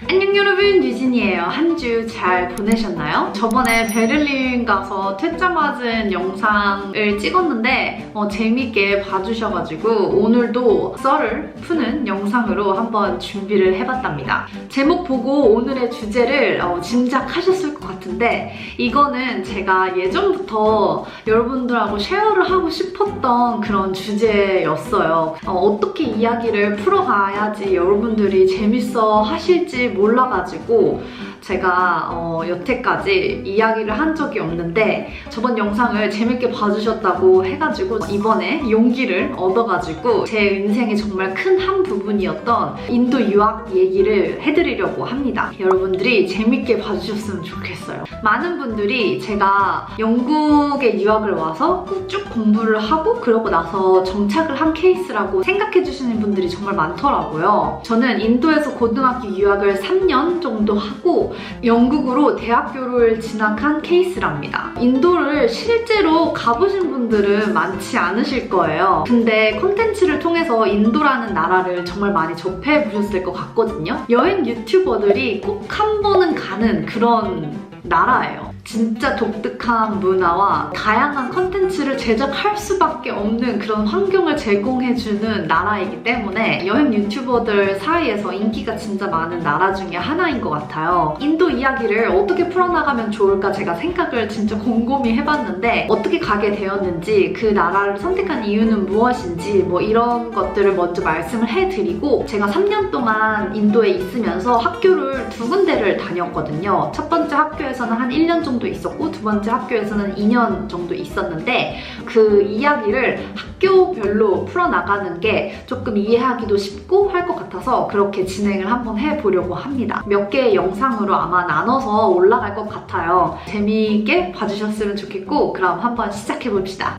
안녕 여러분, 유진이에요. 한 주 잘 보내셨나요? 저번에 베를린 가서 퇴짜 맞은 영상을 찍었는데 재밌게 봐주셔가지고 오늘도 썰을 푸는 영상으로 한번 준비를 해봤답니다. 제목 보고 오늘의 주제를 짐작하셨을 것 같은데 이거는 제가 예전부터 여러분들하고 쉐어를 하고 싶었던 그런 주제였어요. 어떻게 이야기를 풀어가야지 여러분들이 재밌어 하실지 몰라가지고 제가 여태까지 이야기를 한 적이 없는데 저번 영상을 재밌게 봐주셨다고 해가지고 이번에 용기를 얻어가지고 제 인생의 정말 큰 한 부분이었던 인도 유학 얘기를 해드리려고 합니다. 여러분들이 재밌게 봐주셨으면 좋겠어요. 많은 분들이 제가 영국에 유학을 와서 쭉 공부를 하고 그러고 나서 정착을 한 케이스라고 생각해주시는 분들이 정말 많더라고요. 저는 인도에서 고등학교 유학을 3년 정도 하고 영국으로 대학교를 진학한 케이스랍니다. 인도를 실제로 가보신 분들은 많지 않으실 거예요. 근데 콘텐츠를 통해서 인도라는 나라를 정말 많이 접해보셨을 것 같거든요. 여행 유튜버들이 꼭 한 번은 가는 그런 나라예요. 진짜 독특한 문화와 다양한 컨텐츠를 제작할 수밖에 없는 그런 환경을 제공해주는 나라이기 때문에 여행 유튜버들 사이에서 인기가 진짜 많은 나라 중에 하나인 것 같아요. 인도 이야기를 어떻게 풀어나가면 좋을까 제가 생각을 진짜 곰곰이 해봤는데 어떻게 가게 되었는지 그 나라를 선택한 이유는 무엇인지 이런 것들을 먼저 말씀을 해드리고 제가 3년 동안 인도에 있으면서 학교를 2군데를 다녔거든요. 첫 번째 학교에서는 한 1년 정도 있었고 두 번째 학교에서는 2년 정도 있었는데 그 이야기를 학교별로 풀어나가는 게 조금 이해하기도 쉽고 할 것 같아서 그렇게 진행을 한번 해보려고 합니다. 몇 개의 영상으로 아마 나눠서 올라갈 것 같아요. 재미있게 봐주셨으면 좋겠고 그럼 한번 시작해봅시다.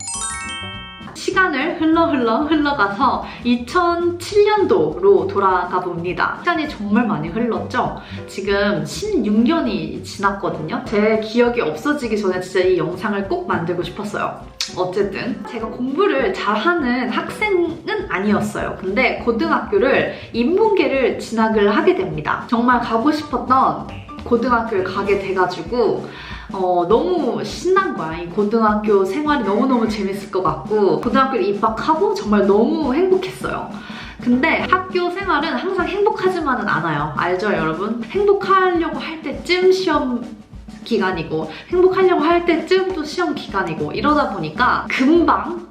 시간을 흘러가서 2007년도로 돌아가 봅니다. 시간이 정말 많이 흘렀죠? 지금 16년이 지났거든요? 제 기억이 없어지기 전에 진짜 이 영상을 꼭 만들고 싶었어요. 어쨌든 제가 공부를 잘하는 학생은 아니었어요. 근데 고등학교를 인문계를 진학을 하게 됩니다. 정말 가고 싶었던 고등학교를 가게 돼가지고 너무 신난 거야. 이 고등학교 생활이 너무너무 재밌을 것 같고 고등학교를 입학하고 정말 너무 행복했어요. 근데 학교 생활은 항상 행복하지만은 않아요. 알죠 여러분? 행복하려고 할 때쯤 시험 기간이고 행복하려고 할 때쯤 또 시험 기간이고 이러다 보니까 금방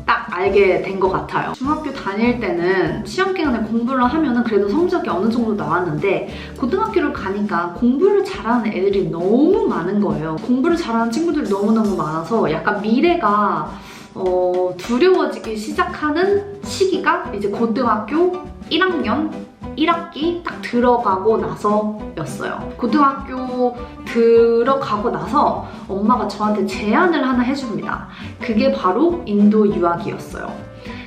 딱 알게 된 것 같아요. 중학교 다닐 때는 시험 기간에 공부를 하면은 그래도 성적이 어느 정도 나왔는데 고등학교를 가니까 공부를 잘하는 애들이 너무 많은 거예요. 공부를 잘하는 친구들이 너무너무 많아서 약간 미래가 두려워지기 시작하는 시기가 이제 고등학교 1학년 1학기 딱 들어가고 나서였어요. 고등학교 들어가고 나서 엄마가 저한테 제안을 하나 해줍니다. 그게 바로 인도 유학이었어요.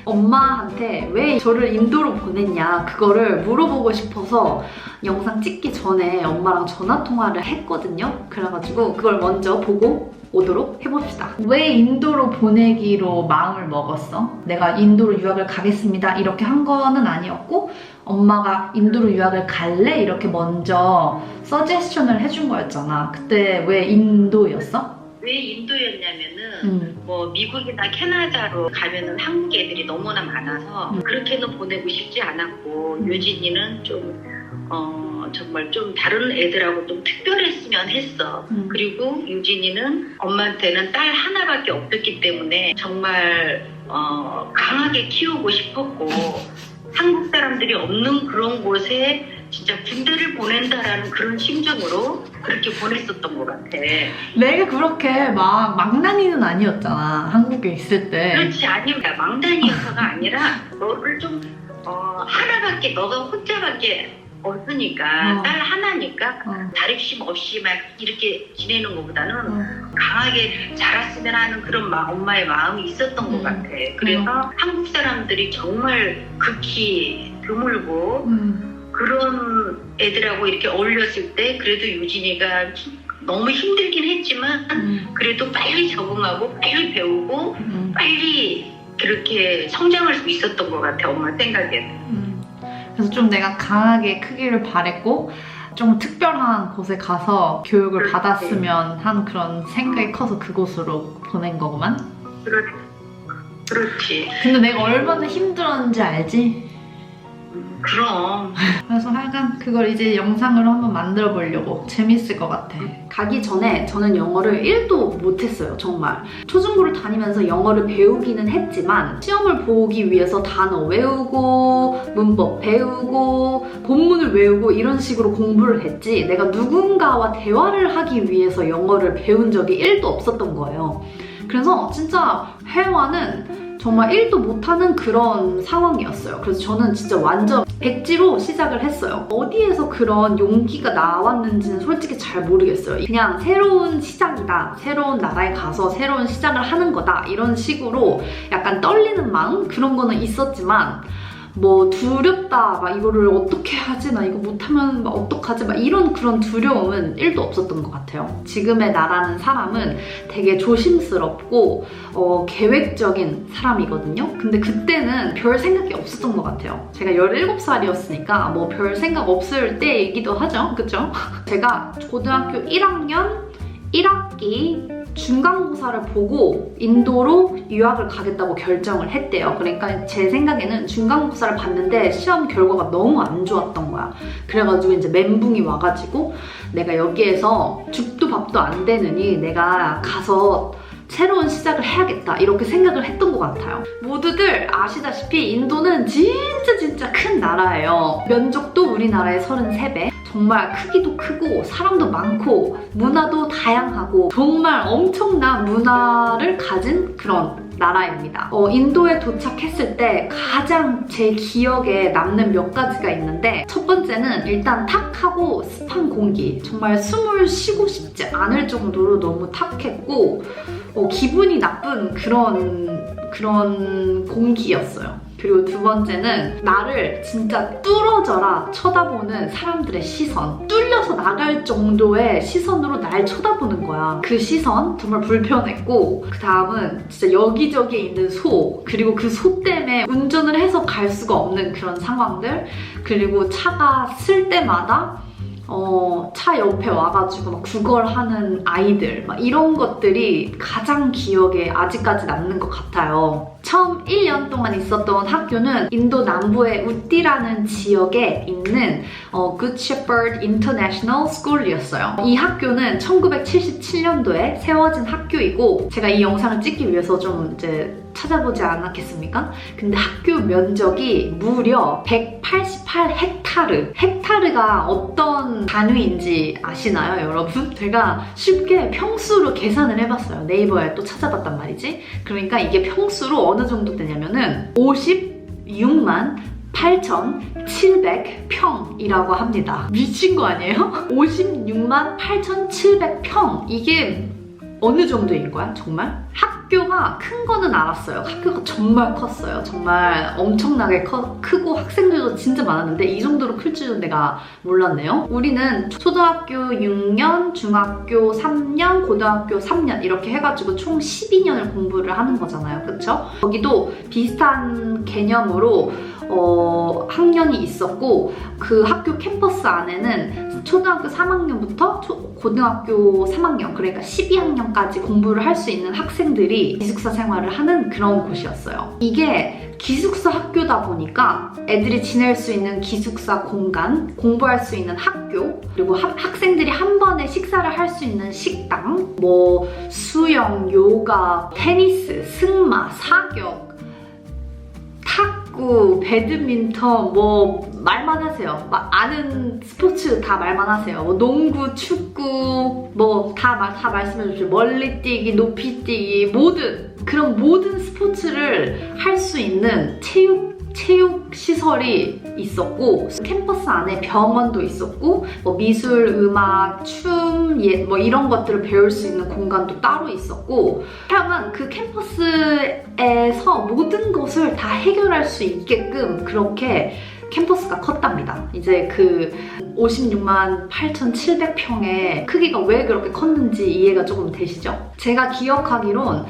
엄마한테 왜 저를 인도로 보냈냐 그거를 물어보고 싶어서 영상 찍기 전에 엄마랑 전화통화를 했거든요. 그래가지고 그걸 먼저 보고 오도록 해봅시다. 왜 인도로 보내기로 마음을 먹었어? 내가 인도로 유학을 가겠습니다 이렇게 한 거는 아니었고 엄마가 인도로 유학을 갈래? 이렇게 먼저 서제스션을 해준 거였잖아. 그때 왜 인도였어? 왜 인도였냐면은 미국이나 캐나다로 가면은 한국 애들이 너무나 많아서 그렇게는 보내고 싶지 않았고 유진이는 좀 정말 좀 다른 애들하고 좀 특별했으면 했어. 그리고 유진이는 엄마한테는 딸 하나밖에 없었기 때문에 정말 강하게 키우고 싶었고 한국 사람들이 없는 그런 곳에 진짜 군대를 보낸다라는 그런 심정으로 그렇게 보냈었던 것 같아. 내가 그렇게 막 망나니는 아니었잖아. 한국에 있을 때. 그렇지 아닙니다. 망나니여서가 아니라 너를 좀 하나밖에 너가 혼자밖에 없으니까 딸 하나니까 자립심 없이 막 이렇게 지내는 것보다는 강하게 자랐으면 하는 그런 엄마의 마음이 있었던 것 같아. 그래서 한국 사람들이 정말 극히 드물고 그런 애들하고 이렇게 어울렸을 때 그래도 유진이가 너무 힘들긴 했지만 그래도 빨리 적응하고 빨리 배우고 빨리 그렇게 성장할 수 있었던 것 같아 엄마 생각에는. 그래서 좀 내가 강하게 크기를 바랬고 좀 특별한 곳에 가서 교육을 그렇지. 받았으면 한 그런 생각이 커서 그곳으로 보낸 거구만. 그렇지. 근데 내가 얼마나 힘들었는지 알지? 그럼. 그래서 하여간 그걸 이제 영상으로 한번 만들어 보려고. 재밌을 것 같아. 가기 전에 저는 영어를 1도 못했어요. 정말. 초중고를 다니면서 영어를 배우기는 했지만 시험을 보기 위해서 단어 외우고 문법 배우고 본문을 외우고 이런 식으로 공부를 했지 내가 누군가와 대화를 하기 위해서 영어를 배운 적이 1도 없었던 거예요. 그래서 진짜 회화는 정말 1도 못하는 그런 상황이었어요. 그래서 저는 진짜 완전 백지로 시작을 했어요. 어디에서 그런 용기가 나왔는지는 솔직히 잘 모르겠어요. 그냥 새로운 시작이다. 새로운 나라에 가서 새로운 시작을 하는 거다. 이런 식으로 약간 떨리는 마음? 그런 거는 있었지만 뭐 두렵다, 막 이거를 어떻게 하지, 나 이거 못하면 막 어떡하지, 막 이런 그런 두려움은 1도 없었던 것 같아요. 지금의 나라는 사람은 되게 조심스럽고 계획적인 사람이거든요. 근데 그때는 별 생각이 없었던 것 같아요. 제가 17살이었으니까 뭐 별 생각 없을 때이기도 하죠. 그쵸? 제가 고등학교 1학년 1학기 중간고사를 보고 인도로 유학을 가겠다고 결정을 했대요. 그러니까 제 생각에는 중간고사를 봤는데 시험 결과가 너무 안 좋았던 거야. 그래가지고 이제 멘붕이 와가지고 내가 여기에서 죽도 밥도 안 되느니 내가 가서 새로운 시작을 해야겠다 이렇게 생각을 했던 것 같아요. 모두들 아시다시피 인도는 진짜 큰 나라예요. 면적도 우리나라의 33배. 정말 크기도 크고 사람도 많고 문화도 다양하고 정말 엄청난 문화를 가진 그런 나라입니다. 인도에 도착했을 때 가장 제 기억에 남는 몇 가지가 있는데 첫 번째는 일단 탁하고 습한 공기. 정말 숨을 쉬고 싶지 않을 정도로 너무 탁했고 기분이 나쁜 그런 공기였어요. 그리고 두 번째는 나를 진짜 뚫어져라 쳐다보는 사람들의 시선. 뚫려서 나갈 정도의 시선으로 날 쳐다보는 거야. 그 시선 정말 불편했고 그 다음은 진짜 여기저기에 있는 소 그리고 그 소 때문에 운전을 해서 갈 수가 없는 그런 상황들 그리고 차가 쓸 때마다 차 옆에 와가지고 막 구걸하는 아이들 막 이런 것들이 가장 기억에 아직까지 남는 것 같아요. 처음 1년 동안 있었던 학교는 인도 남부의 우띠라는 지역에 있는 Good Shepherd International School이었어요. 이 학교는 1977년도에 세워진 학교이고 제가 이 영상을 찍기 위해서 좀 이제 찾아보지 않았겠습니까? 근데 학교 면적이 무려 188헥타르. 헥타르가 어떤 단위인지 아시나요, 여러분? 제가 쉽게 평수로 계산을 해봤어요. 네이버에 또 찾아봤단 말이지. 그러니까 이게 평수로 어느 정도 되냐면은 56만 8,700평이라고 합니다. 미친 거 아니에요? 56만 8,700평. 이게 어느 정도인 거야, 정말? 학교가 큰 거는 알았어요. 학교가 정말 컸어요. 정말 엄청나게 크고 학생들도 진짜 많았는데 이 정도로 클 줄은 내가 몰랐네요. 우리는 초등학교 6년, 중학교 3년, 고등학교 3년 이렇게 해가지고 총 12년을 공부를 하는 거잖아요. 그쵸? 거기도 비슷한 개념으로 학년이 있었고 그 학교 캠퍼스 안에는 초등학교 3학년부터 고등학교 3학년 그러니까 12학년까지 공부를 할 수 있는 학생들이 기숙사 생활을 하는 그런 곳이었어요. 이게 기숙사 학교다 보니까 애들이 지낼 수 있는 기숙사 공간, 공부할 수 있는 학교, 그리고 학생들이 한 번에 식사를 할 수 있는 식당, 뭐 수영, 요가, 테니스, 승마, 사격, 탁구, 배드민턴, 뭐 말만 하세요. 막 아는 스포츠 다 말만 하세요. 뭐 농구, 축구, 뭐 다 말씀해 주십시오. 멀리뛰기, 높이뛰기, 그런 모든 스포츠를 할 수 있는 체육 시설이 있었고 캠퍼스 안에 병원도 있었고 뭐 미술, 음악, 춤, 뭐 이런 것들을 배울 수 있는 공간도 따로 있었고 하여간 그 캠퍼스에서 모든 것을 다 해결할 수 있게끔 그렇게 캠퍼스가 컸답니다. 이제 그 56만 8,700평의 크기가 왜 그렇게 컸는지 이해가 조금 되시죠? 제가 기억하기론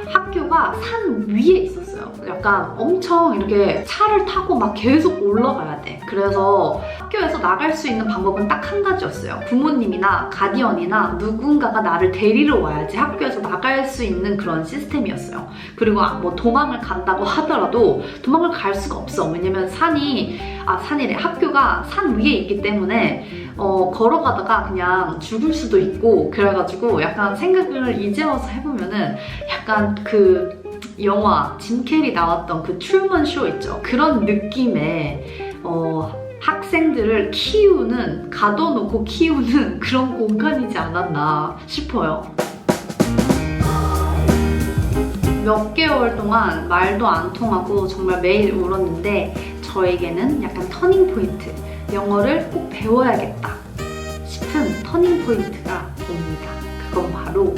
학교가 산 위에 있었어요. 있어요. 약간 엄청 이렇게 차를 타고 막 계속 올라가야 돼. 그래서 학교에서 나갈 수 있는 방법은 딱 한 가지였어요. 부모님이나 가디언이나 누군가가 나를 데리러 와야지 학교에서 나갈 수 있는 그런 시스템이었어요. 그리고 뭐 도망을 간다고 하더라도 도망을 갈 수가 없어. 왜냐면 산이래. 학교가 산 위에 있기 때문에 걸어가다가 그냥 죽을 수도 있고, 그래가지고 약간 생각을 이제 와서 해보면은 약간 그 영화 짐 캐리 나왔던 그 트루먼 쇼 있죠. 그런 느낌의 학생들을 가둬놓고 키우는 그런 공간이지 않았나 싶어요. 몇 개월 동안 말도 안 통하고 정말 매일 울었는데 저에게는 약간 터닝 포인트, 영어를 꼭 배워야겠다 싶은 터닝 포인트가 옵니다. 그건 바로